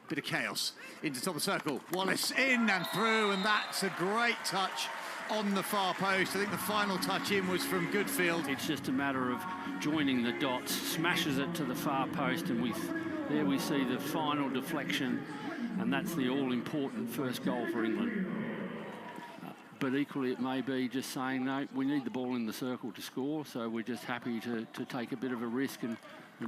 Bit of chaos into top of the circle. Wallace in and through, and that's a great touch on the far post. I think the final touch in was from Goodfield. It's just a matter of joining the dots, smashes it to the far post, and there we see the final deflection, and that's the all-important first goal for England. But equally, it may be just saying, no, we need the ball in the circle to score, so we're just happy to take a bit of a risk and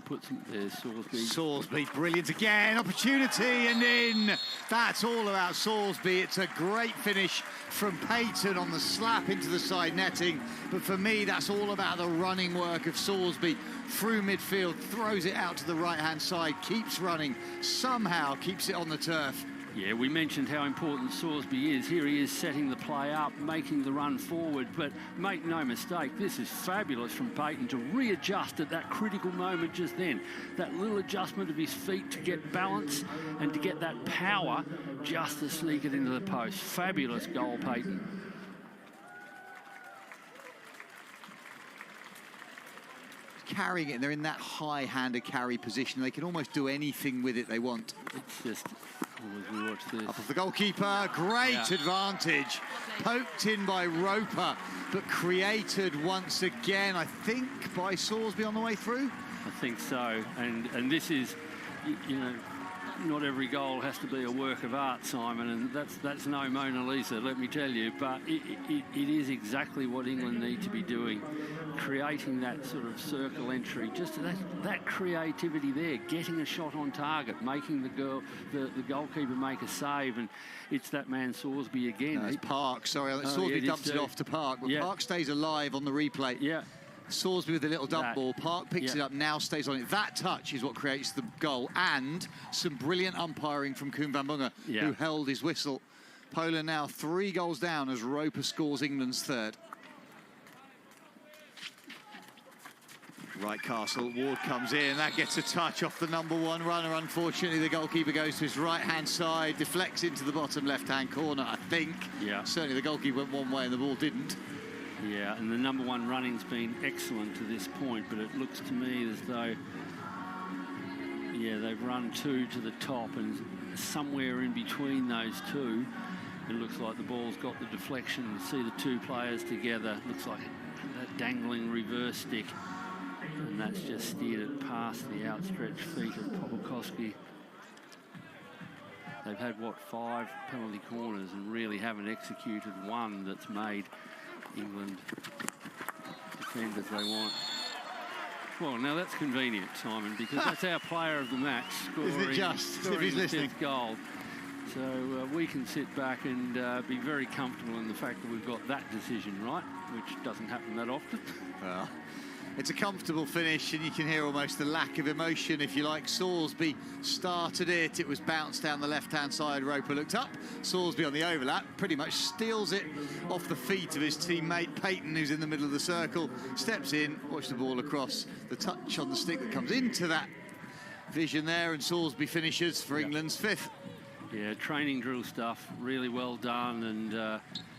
put some... There's Sorsby. Sorsby, brilliant again, opportunity and in. That's all about Sorsby. It's a great finish from Payton on the slap into the side netting. But for me, that's all about the running work of Sorsby through midfield, throws it out to the right-hand side, keeps running, somehow keeps it on the turf. Yeah, we mentioned how important Sorsby is. Here he is setting the play up, making the run forward, but make no mistake, this is fabulous from Payton to readjust at that critical moment just then. That little adjustment of his feet to get balance and to get that power just to sneak it into the post. Fabulous goal, Payton. Carrying it, and they're in that high-handed carry position. They can almost do anything with it they want. It's just... As we watch this. Up of the goalkeeper, great advantage. Poked in by Roper, but created once again, I think, by Sorsby on the way through. I think so, and this is, you know, not every goal has to be a work of art, Simon, and that's no Mona Lisa, let me tell you, but it is exactly what England need to be doing, creating that sort of circle entry, just that creativity there, getting a shot on target, making the goalkeeper make a save, and it's that man Sorsby again. No, it's Park, sorry, Sorsby dumps it off to Park, but Park stays alive on the replay. Yeah. Sorsby with a little dump ball, Park picks it up, now stays on it. That touch is what creates the goal, and some brilliant umpiring from Koen van Bunge, who held his whistle. Poland now 3 goals down as Roper scores England's third. Right, Castle, Ward comes in, that gets a touch off the #1 runner. Unfortunately, the goalkeeper goes to his right-hand side, deflects into the bottom left-hand corner, I think. Yeah. Certainly the goalkeeper went one way and the ball didn't. Yeah, and the #1 running's been excellent to this point, but it looks to me as though, they've run 2 to the top, and somewhere in between those 2, it looks like the ball's got the deflection. You see the 2 players together, looks like that dangling reverse stick, and that's just steered it past the outstretched feet of Popokowski. They've had, 5 penalty corners and really haven't executed one that's made England defend as they want. Well, now that's convenient, Simon, because that's our player of the match scoring, Isn't it just, if he's listening? 5th goal. So we can sit back and be very comfortable in the fact that we've got that decision right, which doesn't happen that often. Well, it's a comfortable finish, and you can hear almost the lack of emotion, if you like. Sorsby started it. It was bounced down the left-hand side. Roper looked up. Sorsby on the overlap pretty much steals it off the feet of his teammate Payton, who's in the middle of the circle. Steps in, watch the ball across. The touch on the stick that comes into that vision there, and Sorsby finishes for England's 5th. Yeah, training drill stuff, really well done,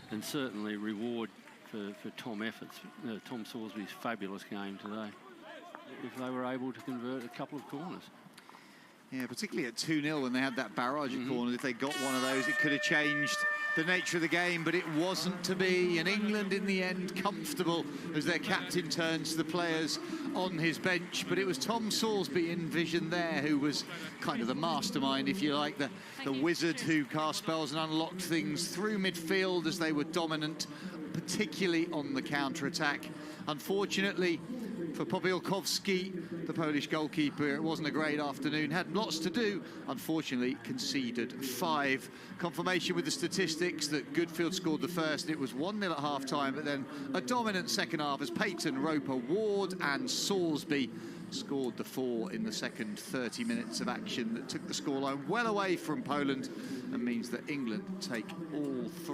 and certainly reward for Tom Sorsby's fabulous game today, if they were able to convert a couple of corners. Yeah, particularly at 2-0 when they had that barrage of corners. If they got one of those, it could have changed the nature of the game, but it wasn't to be. And England, in the end, comfortable as their captain turns to the players on his bench. But it was Tom Sorsby in vision there who was kind of the mastermind, if you like, the wizard who cast spells and unlocked things through midfield as they were dominant, particularly on the counter-attack. Unfortunately for Popokowski, the Polish goalkeeper, it wasn't a great afternoon, had lots to do, unfortunately conceded 5. Confirmation with the statistics that Goodfield scored the first. It was 1-0 at half-time, but then a dominant second half as Payton, Roper, Ward and Sorsby scored the 4 in the second 30 minutes of action that took the scoreline well away from Poland and means that England take all 3.